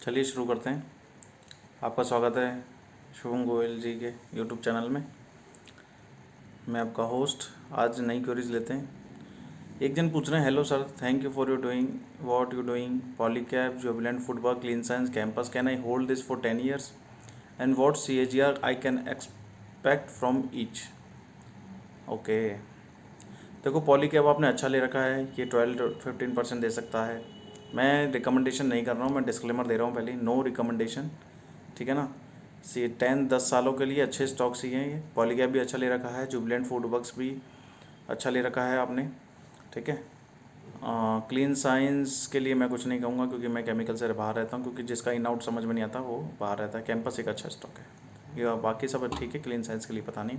चलिए शुरू करते हैं। आपका स्वागत है शुभम गोयल जी के यूट्यूब चैनल में। मैं आपका होस्ट। आज नई क्वेरीज लेते हैं। एक जन पूछ रहे हैं, hello sir, thank you for you doing what you doing Polycab Jubilant football clean science campus, can I hold this for 10 years and what CAGR I can expect from each. Okay, देखो पॉलीकैब आपने अच्छा ले रखा है, ये 12-15% दे सकता है। मैं रिकमेंडेशन नहीं कर रहा हूँ, मैं डिस्क्लेमर दे रहा हूँ पहले, नो रिकमेंडेशन, ठीक है ना। सी 10-10 सालों के लिए अच्छे स्टॉक्स ही हैं ये। पॉलीकैब भी अच्छा ले रखा है, जुबिलेंट फूडवर्क्स भी अच्छा ले रखा है आपने, ठीक है। क्लीन साइंस के लिए मैं कुछ नहीं कहूँगा क्योंकि मैं केमिकल से बाहर रहता हूँ, क्योंकि जिसका इन आउट समझ में नहीं आता वो बाहर रहता है। कैंपस एक अच्छा स्टॉक है, ये बाकी सब ठीक है। क्लीन साइंस के लिए पता नहीं।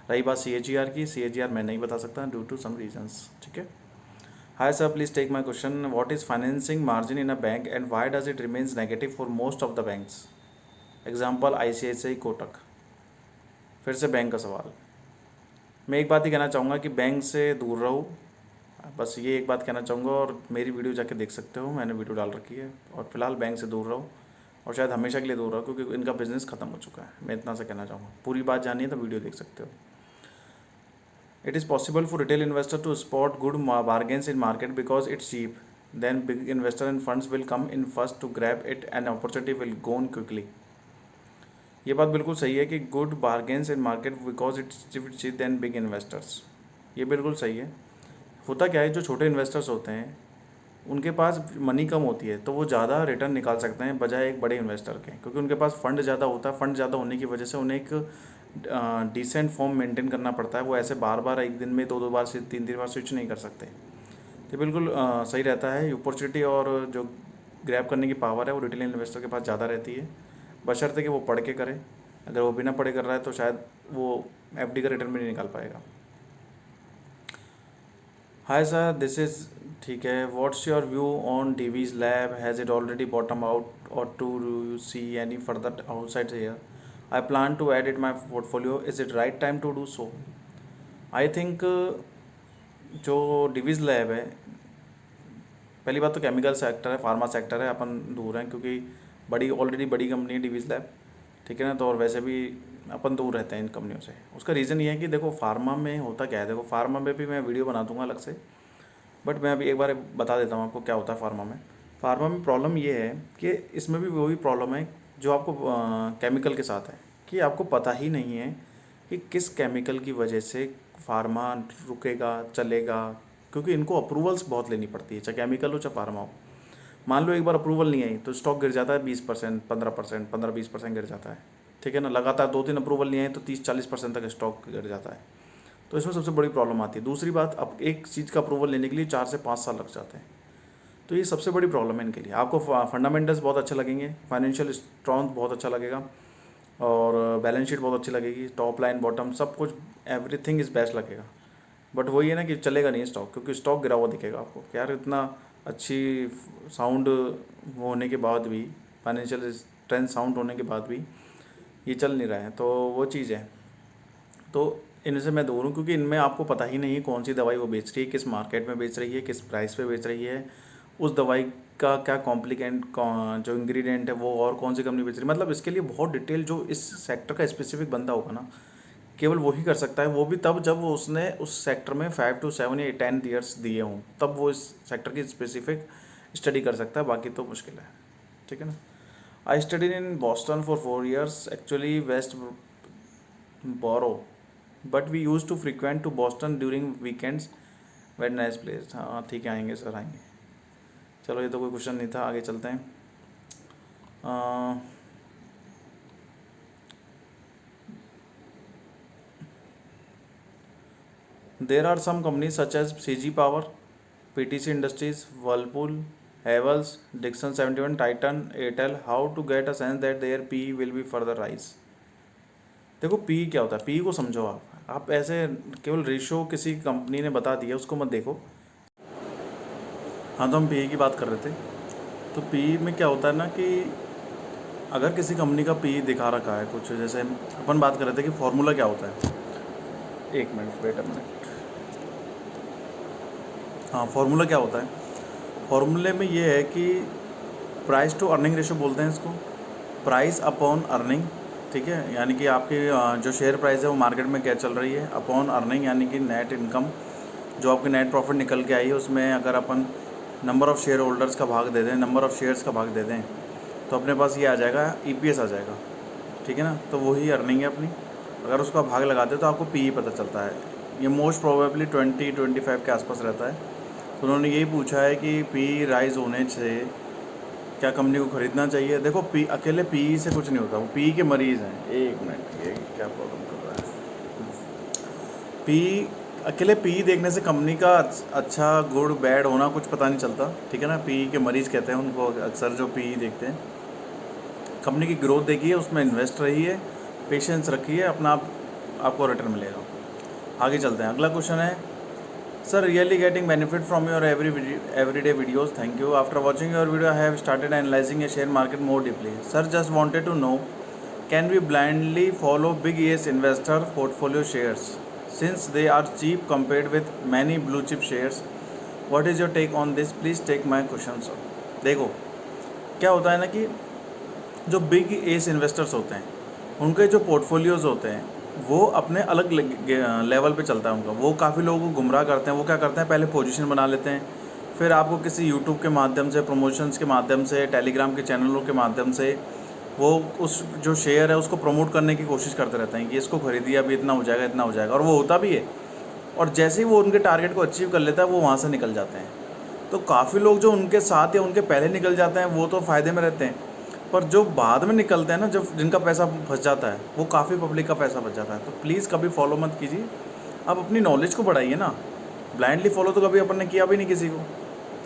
रही बात CAGR की, CAGR मैं नहीं बता सकता ड्यू टू सम रीजंस, ठीक है। Hi sir, please take my question, what is financing margin in a bank and why does it remains negative for most of the banks? Example ICICI, Kotak. फिर से bank का सवाल। मैं एक बात ही कहना चाहूँगा कि बैंक से दूर रहो, बस ये एक बात कहना चाहूँगा। और मेरी वीडियो जाके देख सकते हो, मैंने वीडियो डाल रखी है। और फिलहाल बैंक से दूर रहो, और शायद हमेशा के लिए दूर रहो, क्योंकि इनका बिजनेस खत्म हो चुका है। मैं इतना सा कहना चाहूँगा। पूरी बात जानिए तो वीडियो देख सकते हो। It is possible for retail investor to spot good bargains in market because it's cheap. Then big investor and funds will come in first to grab it and opportunity will go on quickly. ये बात बिल्कुल सही है कि good bargains in market because it's cheap than big investors. ये बिल्कुल सही है। होता क्या है, जो छोटे इन्वेस्टर्स होते हैं उनके पास मनी कम होती है, तो वो ज़्यादा रिटर्न निकाल सकते हैं बजाय एक बड़े इन्वेस्टर के, क्योंकि उनके पास फंड ज़्यादा होता है। फंड ज़्यादा होने की वजह से उन्हें एक डिसेंट फॉर्म मेंटेन करना पड़ता है। वो ऐसे बार बार एक दिन में 2-2 बार से 3-3 बार स्विच नहीं कर सकते। तो बिल्कुल सही रहता है। अपॉर्चुनिटी और जो ग्रैब करने की पावर है वो रिटेल इन्वेस्टर के पास ज़्यादा रहती है, बशर्ते कि वो पढ़ के करे। अगर वो बिना पढ़े कर रहा है तो शायद वो FD का रिटर्न भी नहीं निकाल पाएगा। हाय सर, दिस इज़ ठीक है। What's your view on DV's lab, has it already bottom out और to you see any further outside here? I plan to add it my portfolio, is it right time to do so? I think जो DV's lab है, पहली बात तो chemical sector है, pharma sector है, अपन दूर हैं क्योंकि ऑलरेडी बड़ी कंपनी है DV's लैब, ठीक है ना। तो और वैसे भी अपन दूर रहते हैं इन कंपनियों से। उसका रीज़न ये है कि देखो फार्मा में होता क्या है, देखो फार्मा में भी मैं वीडियो बना दूंगा अलग से, बट मैं अभी एक बार बता देता हूँ आपको क्या होता है फार्मा में। फार्मा में प्रॉब्लम ये है कि इसमें भी वही प्रॉब्लम है जो आपको केमिकल के साथ है, कि आपको पता ही नहीं है कि किस केमिकल की वजह से फार्मा रुकेगा, चलेगा, क्योंकि इनको अप्रूवल्स बहुत लेनी पड़ती है, चाहे केमिकल हो चाहे फार्मा हो। मान लो एक बार अप्रूवल नहीं आई तो स्टॉक गिर जाता है 20%, 15%, 15-20% गिर जाता है, ठीक है ना। लगातार 2-3 अप्रूवल नहीं आए तो 30-40% तक स्टॉक गिर जाता है। तो इसमें सबसे बड़ी प्रॉब्लम आती है। दूसरी बात, अब एक चीज़ का अप्रूवल लेने के लिए 4 से 5 साल लग जाते हैं। तो ये सबसे बड़ी प्रॉब्लम है इनके लिए। आपको फंडामेंटल्स बहुत अच्छे लगेंगे, फाइनेंशियल स्ट्रॉन्ग बहुत अच्छा लगेगा, और बैलेंस शीट बहुत अच्छी लगेगी, टॉप लाइन बॉटम सब कुछ एवरीथिंग इज़ बेस्ट लगेगा। बट वही है ना कि चलेगा नहीं स्टॉक, क्योंकि स्टॉक गिरा हुआ दिखेगा आपको कि यार इतना अच्छी साउंड होने के बाद भी, फाइनेंशियल स्ट्रेंथ साउंड होने के बाद भी ये चल नहीं रहा है। तो वो चीज़ है। तो इनसे मैं दूर हूँ, क्योंकि इनमें आपको पता ही नहीं है कौन सी दवाई वो बेच रही है, किस मार्केट में बेच रही है, किस प्राइस पे बेच रही है, उस दवाई का क्या कॉम्प्लिकेंट जो इंग्रेडिएंट है वो और कौन सी कंपनी बेच रही है। मतलब इसके लिए बहुत डिटेल जो इस सेक्टर का स्पेसिफिक बंदा होगा ना, केवल वही कर सकता है। वो भी तब जब वो उसने उस सेक्टर में 5 to 7 या 10 ईयर्स दिए हों, तब वो इस सेक्टर की स्पेसिफिक स्टडी कर सकता है, बाकी तो मुश्किल है, ठीक है ना। I study in Boston for 4 years, actually Westborough, but we use to frequent to Boston during weekends, very nice place. हाँ ठीक है, आएंगे सर आएंगे। चलो ये तो कोई क्वेश्चन नहीं था, आगे चलते हैं। There are some companies such as CG power, PTC industries, Whirlpool, Havells, Dixon 71, Titan, Airtel. How to get a sense that their PE will be further rise? देखो PE क्या होता है, PE को समझो आप ऐसे केवल रेशो किसी कंपनी ने बता दिया उसको मत देखो। हाँ, तो हम PE की बात कर रहे थे। तो PE में क्या होता है ना कि अगर किसी कंपनी का PE दिखा रखा है कुछ, जैसे अपन बात कर रहे थे कि फॉर्मूला क्या होता है। एक मिनट, वेट अ मिनट। हाँ, फॉर्मूला क्या होता है? फॉर्मूले में ये है कि प्राइस टू अर्निंग रेशो बोलते हैं इसको, प्राइस अपॉन अर्निंग, ठीक है। यानी कि आपकी जो शेयर प्राइस है वो मार्केट में क्या चल रही है, अपॉन अर्निंग यानी कि नेट इनकम, जो आपकी नेट प्रॉफिट निकल के आई है उसमें अगर अपन नंबर ऑफ़ शेयर होल्डर्स का भाग दे दें, नंबर ऑफ़ शेयर्स का भाग दे दें, तो अपने पास ये आ जाएगा EPS आ जाएगा, ठीक है ना। तो वही अर्निंग है अपनी। अगर उसका भाग लगाते तो आपको PE पता चलता है। ये मोस्ट प्रोबेबली 20-25 के आसपास रहता है। तो उन्होंने यही पूछा है कि PE राइज होने से क्या कंपनी को ख़रीदना चाहिए। देखो अकेले PE से कुछ नहीं होता, वो PE के मरीज़ हैं। एक मिनट, ये क्या प्रॉब्लम कर रहा है। अकेले PE देखने से कंपनी का अच्छा गुड बैड होना कुछ पता नहीं चलता, ठीक है ना। PE के मरीज़ कहते हैं उनको अक्सर जो PE देखते हैं। कंपनी की ग्रोथ देखिए, उसमें इन्वेस्ट रहिए, पेशेंस रखिए, अपना आपको रिटर्न मिलेगा। आगे चलते हैं। अगला क्वेश्चन है, sir really getting benefit from your everyday videos, thank you. After watching your video I have started analysing a share market more deeply. Sir just wanted to know, can we blindly follow big S investor portfolio shares since they are cheap compared with many blue chip shares? What is your take on this? Please take my question sir. देखो क्या होता है ना कि जो big S investors होते हैं उनके जो पोर्टफोलियोज़ होते हैं वो अपने अलग लेवल पे चलता है उनका। वो काफ़ी लोगों को गुमराह करते हैं। वो क्या करते हैं, पहले पोजीशन बना लेते हैं, फिर आपको किसी यूट्यूब के माध्यम से, प्रमोशंस के माध्यम से, टेलीग्राम के चैनलों के माध्यम से वो उस जो शेयर है उसको प्रमोट करने की कोशिश करते रहते हैं कि इसको खरीदिए, अभी इतना हो जाएगा, इतना हो जाएगा, और वो होता भी है। और जैसे ही वो उनके टारगेट को अचीव कर लेता है वो वहाँ से निकल जाते हैं। तो काफ़ी लोग जो उनके साथ या उनके पहले निकल जाते हैं वो तो फ़ायदे में रहते हैं, पर जो बाद में निकलते हैं ना, जब जिनका पैसा फंस जाता है, वो काफ़ी पब्लिक का पैसा बच जाता है। तो प्लीज़ कभी फॉलो मत कीजिए, आप अपनी नॉलेज को बढ़ाइए ना। ब्लाइंडली फॉलो तो कभी अपन ने किया भी नहीं किसी को,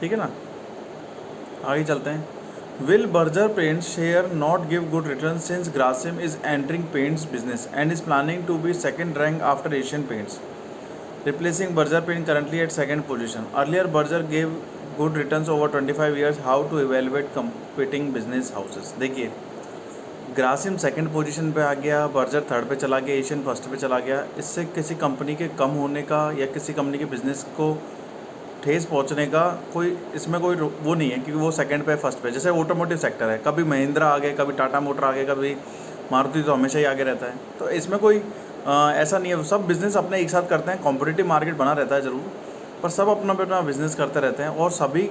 ठीक है ना। आगे चलते हैं। Will Berger Paints share not give good return since Grasim is entering paints business and is planning to be second rank after Asian Paints, replacing Berger Paint currently at second position. Earlier, Berger gave good returns over 25 years. How to evaluate competing business houses? देखिए, Grasim second position पे आ गया, Berger third पे चला गया, Asian first पे चला गया। इससे किसी कंपनी के कम होने का या किसी कंपनी के बिजनेस को ठेस पहुंचने का कोई इसमें कोई वो नहीं है, क्योंकि वो सेकंड पे फर्स्ट पे। जैसे ऑटोमोटिव सेक्टर है, कभी महिंद्रा आ गए, कभी टाटा मोटर आ गए, कभी मारुति, तो हमेशा ही आगे रहता है। तो इसमें कोई ऐसा नहीं है। सब बिज़नेस अपने एक साथ करते हैं, कॉम्पिटिटिव मार्केट बना रहता है ज़रूर, पर सब अपना अपना बिज़नेस करते रहते हैं और सभी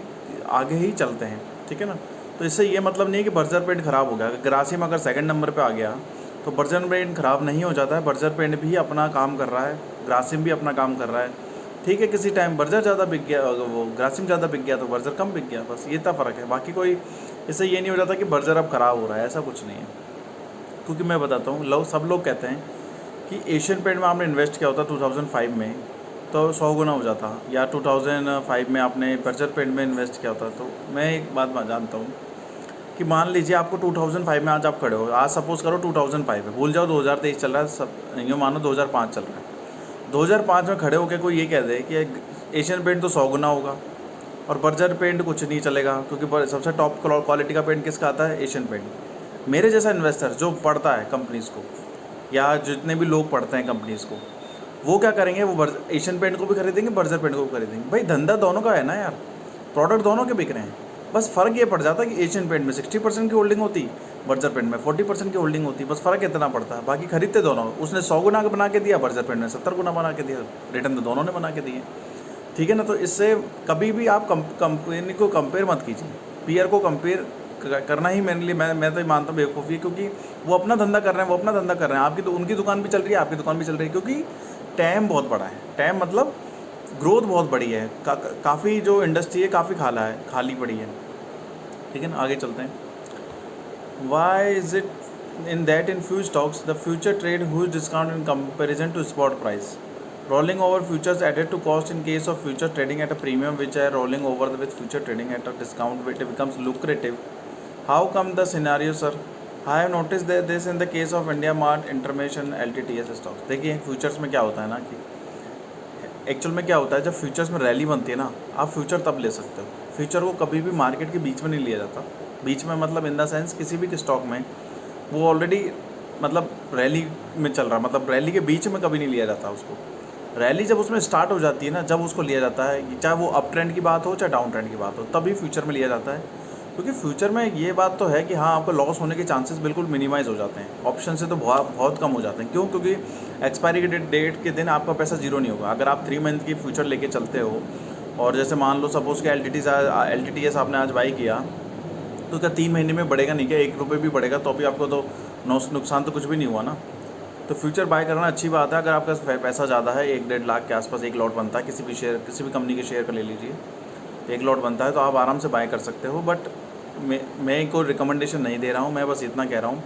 आगे ही चलते हैं, ठीक है ना। तो इससे ये मतलब नहीं है कि बर्जर पेंट ख़राब हो गया। ग्रासिम अगर सेकंड नंबर पे आ गया तो बर्जर पेंट ख़राब नहीं हो जाता है। बर्जर पेंट भी अपना काम कर रहा है, ग्रासिम भी अपना काम कर रहा है, ठीक है। किसी टाइम बर्जर ज़्यादा बिक गया, वो ग्रासिम ज़्यादा बिक गया तो बर्जर कम बिक गया, बस ये इतना फ़र्क है। बाकी कोई इससे ये नहीं हो जाता कि बर्जर अब ख़राब हो रहा है, ऐसा कुछ नहीं है। क्योंकि मैं बताता हूँ, सब लोग कहते हैं कि एशियन पेंट में आपने इन्वेस्ट किया होता 2005 में तो 100 गुना हो जाता, या 2005 में आपने बर्जर पेंट में इन्वेस्ट किया होता। तो मैं एक बात जानता हूँ कि मान लीजिए आपको 2005 में आज आप खड़े हो, आज सपोज़ करो 2005 है, भूल जाओ 2023 चल रहा है, सब यूँ मानो 2005 चल रहा है। 2005 में खड़े होकर कोई ये कह दे कि एशियन पेंट तो 100 गुना होगा और बर्जर पेंट कुछ नहीं चलेगा, क्योंकि सबसे टॉप क्वालिटी का पेंट किसका आता है, एशियन पेंट। मेरे जैसा इन्वेस्टर जो पढ़ता है कंपनीज़ को, या जितने भी लोग पढ़ते हैं कंपनीज़ को, वो क्या करेंगे, वो एशियन पेंट को भी खरीदेंगे, बर्जर पेंट को भी खरीदेंगे। भाई धंधा दोनों का है ना यार, प्रोडक्ट दोनों के बिक रहे हैं। बस फ़र्क ये पड़ जाता है कि एशियन पेंट में 60% की होल्डिंग होती, बर्जर पेंट में 40% की होल्डिंग होती, बस फ़र्क इतना पड़ता है। बाकी खरीदते दोनों, उसने 100 गुना बना के दिया, बर्जर पेंट ने 70 गुना बना के दिया, रिटर्न तो दोनों ने बना के दिए, ठीक है ना। तो इससे कभी भी आप कंपनी को कंपेयर मत कीजिए। पीयर को कंपेयर करना ही मेरे लिए, मैं तो मानता हूँ बेवकूफ़ी है, क्योंकि वो अपना धंधा कर रहे हैं, वो अपना धंधा कर रहे हैं। आपकी तो उनकी दुकान भी चल रही है, आपकी दुकान भी चल रही है, क्योंकि टैम बहुत बड़ा है। टैम मतलब ग्रोथ बहुत बड़ी है, काफ़ी जो इंडस्ट्री है काफ़ी खाली पड़ी है, ठीक है ना। आगे चलते हैं। Why is it in that in few stocks the future trade whose discount in comparison to spot price? Rolling over futures added to cost in case of future trading at a premium, which are rolling over with future trading at a discount, which becomes lucrative. How come the scenario, sir? I have noticed that this in the case of India Mart, Intermission, LTTS stocks. देखिए futures में क्या होता है ना कि actual में क्या होता है, जब फ्यूचर्स में रैली बनती है ना, आप फ्यूचर तब ले सकते हो। फ्यूचर को कभी भी मार्केट के बीच में नहीं लिया जाता। बीच में मतलब इन द सेंस किसी भी स्टॉक में वो ऑलरेडी मतलब रैली में चल रहा, मतलब रैली के बीच में कभी नहीं लिया जाता उसको। रैली जब उसमें स्टार्ट हो जाती है ना, जब उसको लिया जाता है, चाहे वो अप ट्रेंड की बात हो चाहे डाउन ट्रेंड की बात हो, तभी फ्यूचर में लिया जाता है। क्योंकि फ्यूचर में ये बात तो है कि हाँ, आपको लॉस होने के चांसेस बिल्कुल मिनिमाइज़ हो जाते हैं, ऑप्शन से तो बहुत बहुत कम हो जाते हैं। क्यों? क्योंकि एक्सपायरी के डेट के दिन आपका पैसा जीरो नहीं होगा। अगर आप 3 मंथ की फ्यूचर लेके चलते हो और जैसे मान लो सपोज़ कि LTTS आपने आज बाई किया, तो क्या 3 महीने में बढ़ेगा नहीं क्या? 1 रुपये भी बढ़ेगा तो भी आपको तो नुकसान तो कुछ भी नहीं हुआ ना। तो फ्यूचर बाय करना अच्छी बात है। अगर आपका पैसा ज़्यादा है, 1-1.5 लाख के आसपास एक लॉट बनता है, किसी भी कंपनी के शेयर का ले लीजिए, एक लॉट बनता है, तो आप आराम से बाय कर सकते हो। बट मैं कोई रिकमेंडेशन नहीं दे रहा हूँ, मैं बस इतना कह रहा हूँ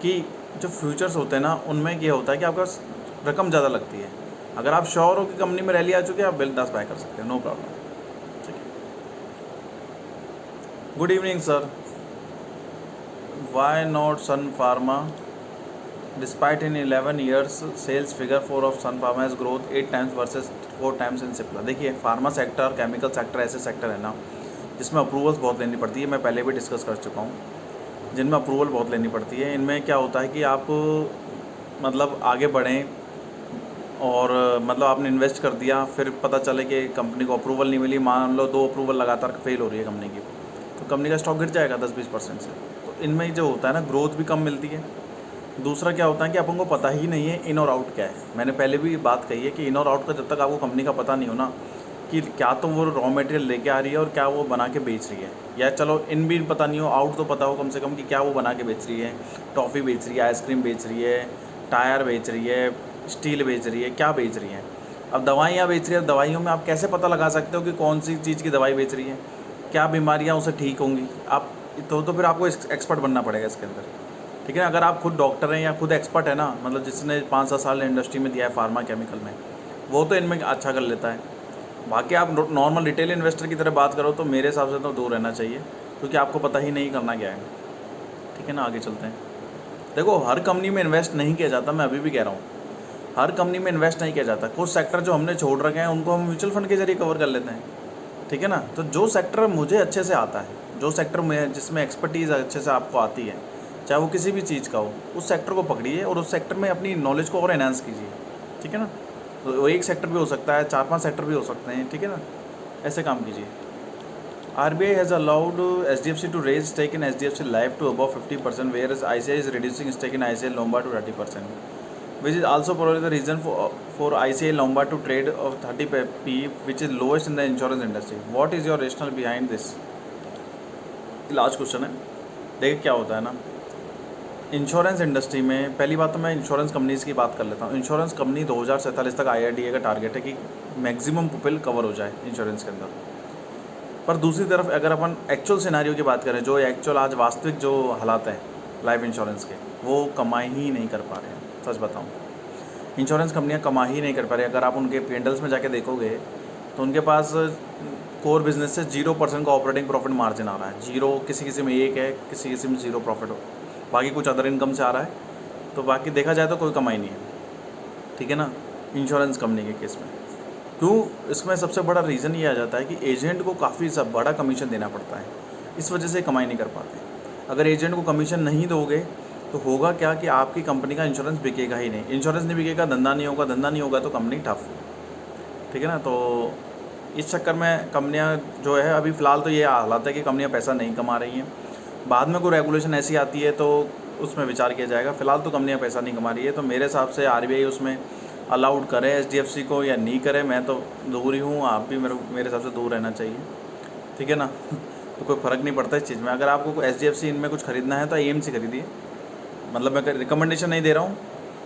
कि जो फ्यूचर्स होते हैं ना, उनमें ये होता है कि आपका रकम ज़्यादा लगती है। अगर आप श्योर हो कि कंपनी में रैली आ चुकी है, आप बिंदास बाय कर सकते हैं, नो प्रॉब्लम। ठीक है। Good evening sir. Why not Sun Pharma despite in 11 years sales figure 4 of Sun Pharma has growth 8 times versus 4 times in Cipla. देखिए, फार्मा सेक्टर, केमिकल सेक्टर ऐसे सेक्टर है ना जिसमें अप्रूवल्स बहुत लेनी पड़ती है। मैं पहले भी डिस्कस कर चुका हूँ, जिनमें अप्रूवल बहुत लेनी पड़ती है। इनमें क्या होता है कि आप मतलब आगे बढ़ें और मतलब आपने इन्वेस्ट कर दिया, फिर पता चले कि कंपनी को अप्रूवल नहीं मिली, मान लो 2 अप्रूवल लगातार फेल हो रही है कंपनी की, तो कंपनी का स्टॉक गिर जाएगा 10-20% से। तो इनमें जो होता है ना, ग्रोथ भी कम मिलती है। दूसरा क्या होता है कि अपन को पता ही नहीं है इन और आउट क्या है। मैंने पहले भी बात कही है कि इन और आउट का जब तक आपको कंपनी का पता नहीं हो ना, कि क्या तो वो रॉ मटेरियल लेके आ रही है और क्या वो बना के बेच रही है, या चलो इन भी पता नहीं हो, आउट तो पता हो कम से कम कि क्या वो बना के बेच रही है। टॉफ़ी बेच रही है, आइसक्रीम बेच रही है, टायर बेच रही है, स्टील बेच रही है, क्या बेच रही है। अब दवाइयाँ बेच रही है, दवाइयों में आप कैसे पता लगा सकते हो कि कौन सी चीज़ की दवाई बेच रही है, क्या बीमारियाँ उसे ठीक होंगी। आप तो फिर आपको एक्सपर्ट बनना पड़ेगा इसके अंदर। ठीक है। अगर आप खुद डॉक्टर हैं या खुद एक्सपर्ट है ना, मतलब जिसने 5-7 साल इंडस्ट्री में दिया है फार्मा केमिकल में, वो तो इनमें अच्छा कर लेता है। बाकी आप नॉर्मल रिटेल इन्वेस्टर की तरह बात करो तो मेरे हिसाब से तो दूर रहना चाहिए, क्योंकि आपको पता ही नहीं करना क्या है। ठीक है ना, आगे चलते हैं। देखो, हर कंपनी में इन्वेस्ट नहीं किया जाता, मैं अभी भी कह रहा हूँ, हर कंपनी में इन्वेस्ट नहीं किया जाता। कुछ सेक्टर जो हमने छोड़ रखे हैं उनको हम म्यूचुअल फंड के जरिए कवर कर लेते हैं। ठीक है ना। तो जो सेक्टर मुझे अच्छे से आता है, जो सेक्टर में जिसमें एक्सपर्टीज़ अच्छे से आपको आती है, चाहे वो किसी भी चीज़ का हो, उस सेक्टर को पकड़िए और उस सेक्टर में अपनी नॉलेज को और एनहांस कीजिए। ठीक है ना। तो वो एक सेक्टर भी हो सकता है, 4-5 सेक्टर भी हो सकते हैं। ठीक है ना, ऐसे काम कीजिए। RBI has allowed HDFC to raise stake in HDFC Life to above 50%, whereas ICICI is reducing stake in ICICI Lombard to 30%, which is also probably the reason for ICICI Lombard to trade of 30 PE, which is lowest in the insurance industry. What is your rationale behind this? Last question है। देखिए क्या होता है ना, insurance industry में पहली बात तो मैं इंश्योरेंस कंपनीज़ की बात कर लेता हूँ। इंश्योरेंस कंपनी 2047 तक IRDA का टारगेट है कि मैक्सिमम पीपल कवर हो जाए इंश्योरेंस के अंदर। पर दूसरी तरफ अगर अपन एक्चुअल सिनेरियो की बात करें, जो एक्चुअल आज वास्तविक जो हालात हैं लाइफ इंश्योरेंस के, वो कमाई ही नहीं कर पा रहे हैं। सच बताऊँ, इंश्योरेंस कंपनियां कमा ही नहीं कर पा रही। अगर आप उनके P&Ls में जाके देखोगे तो उनके पास कोर बिजनेस से 0% का ऑपरेटिंग प्रॉफिट मार्जिन आ रहा है। जीरो, किसी में 1 है, किसी में 0 प्रॉफिट हो, बाकी कुछ अदर इनकम से आ रहा है। तो बाकी देखा जाए तो कोई कमाई नहीं है। ठीक है ना, इंश्योरेंस कंपनी के केस में। क्यों? इसमें सबसे बड़ा रीज़न ये आ जाता है कि एजेंट को काफ़ी सब बड़ा कमीशन देना पड़ता है, इस वजह से कमाई नहीं कर पाते। अगर एजेंट को कमीशन नहीं दोगे तो होगा क्या कि आपकी कंपनी का इंश्योरेंस बिकेगा ही नहीं। इंश्योरेंस नहीं बिकेगा, धंधा नहीं होगा, धंधा नहीं होगा तो कंपनी ठप। ठीक है ना। तो इस चक्कर में कंपनियां जो है, अभी फ़िलहाल तो ये हालात है कि कंपनियां पैसा नहीं कमा रही हैं। बाद में कोई रेगुलेशन ऐसी आती है तो उसमें विचार किया जाएगा। फ़िलहाल तो कंपनियां पैसा नहीं कमा रही है, तो मेरे हिसाब से RBI उसमें अलाउड करे HDFC को या नहीं करे, मैं तो दूर ही हूँ। आप भी मेरे हिसाब से दूर रहना चाहिए। ठीक है ना। तो कोई फ़र्क नहीं पड़ता इस चीज़ में। अगर आपको HDFC इनमें कुछ ख़रीदना है तो AMC खरीदिए। मतलब मैं रिकमेंडेशन नहीं दे रहा हूँ,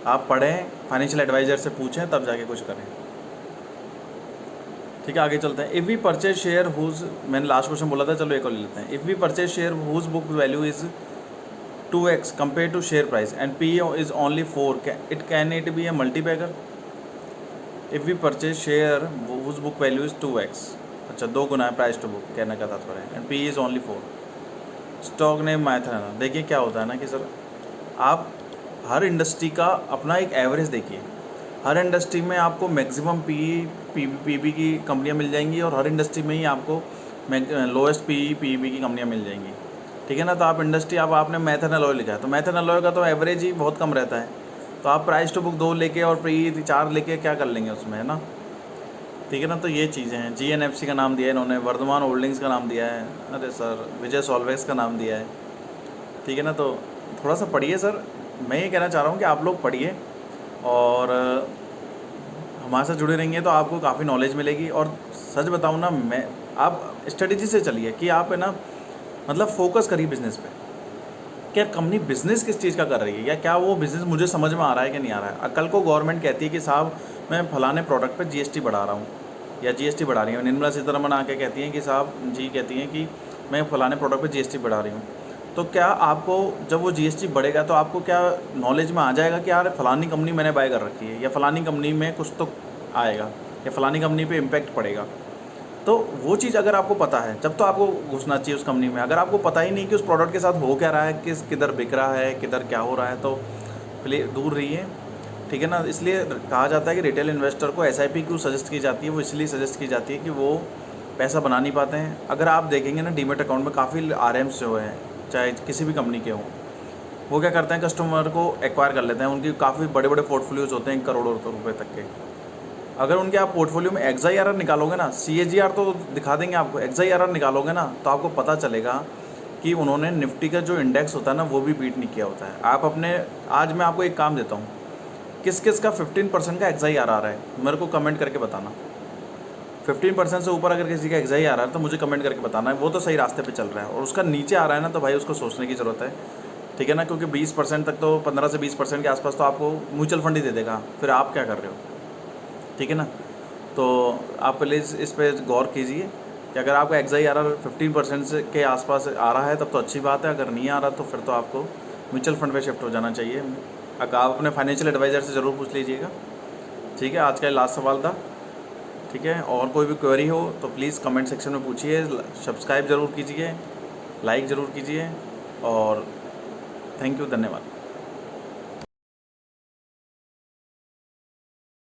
आप पढ़ें, फाइनेंशियल एडवाइज़र से पूछें, तब जाके कुछ करें। ठीक है, आगे चलते हैं। If we purchase share whose, मैंने लास्ट क्वेश्चन बोला था, चलो एक और ले लेते हैं। If we purchase share whose book value is 2x compare to share price and PE is only 4, can it be a multibagger? If we purchase share whose book value is 2x, अच्छा 2 गुना है price to book, कहने का तात्पर्य है, and PE is only 4। Stock name method. देखिए क्या होता है ना कि सर, आप हर इंडस्ट्री का अपना एक एवरेज देखिए। हर इंडस्ट्री में आपको मैक्सिमम PB की कंपनियां मिल जाएंगी और हर इंडस्ट्री में ही आपको लोएस्ट PEB की कंपनियां मिल जाएंगी। ठीक है ना। तो आप इंडस्ट्री, आपने मैथन एलॉय लिखा है तो मैथन एलॉय का तो एवरेज ही बहुत कम रहता है। तो आप प्राइस टू बुक 2 लेके और PE 4 लेके क्या कर लेंगे उसमें, है ना। ठीक है ना। तो ये चीज़ें हैं, GNFC का नाम दिया है इन्होंने, वर्धमान होल्डिंग्स का नाम दिया है, अरे सर विजय सॉल्वेक्स का नाम दिया है। ठीक है ना। तो थोड़ा सा पढ़िए सर, मैं ये कहना चाह रहा हूँ कि आप लोग पढ़िए और हमारे साथ जुड़े रहेंगे तो आपको काफ़ी नॉलेज मिलेगी। और सच बताऊँ ना, मैं आप स्ट्रेटेजी से चलिए कि आप है ना, मतलब फोकस करिए बिजनेस पे, क्या कंपनी बिजनेस किस चीज़ का कर रही है, या क्या वो बिज़नेस मुझे समझ में आ रहा है कि नहीं आ रहा है। कल को गवर्नमेंट कहती है कि साहब मैं फलाने प्रोडक्ट पे GST बढ़ा रहा हूँ या GST बढ़ा रही हूँ, निर्मला सीतारमण आके कहती हैं कि साहब जी कहती हैं कि मैं फलाने प्रोडक्ट पे GST बढ़ा रही हूँ, तो क्या आपको जब वो GST बढ़ेगा तो आपको क्या नॉलेज में आ जाएगा कि यार फलानी कंपनी मैंने बाय कर रखी है, या फलानी कंपनी में कुछ तो आएगा, या फलानी कंपनी पे इम्पैक्ट पड़ेगा। तो वो चीज़ अगर आपको पता है जब तो आपको घुसना चाहिए उस कंपनी में। अगर आपको पता ही नहीं कि उस प्रोडक्ट के साथ हो क्या रहा है, किधर बिक रहा है, किधर क्या हो रहा है, तो प्लीज़ दूर रहिए। ठीक है ना। इसलिए कहा जाता है कि रिटेल इन्वेस्टर को SIP क्यों सजेस्ट की जाती है, वो इसलिए सजेस्ट की जाती है कि वो पैसा बना नहीं पाते हैं। अगर आप देखेंगे ना, डीमेट अकाउंट में काफ़ी RMs जो हैं, चाहे किसी भी कंपनी के हों, वो क्या करते हैं, कस्टमर को एक्वायर कर लेते हैं। उनकी काफ़ी बड़े बड़े पोर्टफोलियोज होते हैं, करोड़ों रुपए तक के। अगर उनके आप पोर्टफोलियो में XIRR निकालोगे ना, CAGR तो दिखा देंगे आपको, XIRR निकालोगे ना तो आपको पता चलेगा कि उन्होंने निफ्टी का जो इंडेक्स होता है ना वो भी बीट नहीं किया होता है। आप अपने, आज मैं आपको एक काम देता हूँ, किस किस का 15% का XIRR है मेरे को कमेंट करके बताना। 15% से ऊपर अगर किसी का XIRR है तो मुझे कमेंट करके बताना है, वो तो सही रास्ते पे चल रहा है। और उसका नीचे आ रहा है ना, तो भाई उसको सोचने की ज़रूरत है। ठीक है ना, क्योंकि 20% तक तो, 15 से 20% के आसपास तो आपको म्यूचुअल फंड ही दे देगा, फिर आप क्या कर रहे हो। ठीक है ना। तो आप प्लीज़ इस पे गौर कीजिए कि अगर आपका XIRR 15% से के आसपास आ रहा है तब तो अच्छी बात है, अगर नहीं आ रहा तो फिर तो आपको म्यूचुअल फंड पे शिफ्ट हो जाना चाहिए। अगर आप अपने फाइनेंशियल एडवाइज़र से ज़रूर पूछ लीजिएगा। ठीक है, आज का लास्ट सवाल था। ठीक है, और कोई भी क्वेरी हो तो प्लीज़ कमेंट सेक्शन में पूछिए। सब्सक्राइब ज़रूर कीजिए, लाइक ज़रूर कीजिए, और थैंक यू, धन्यवाद।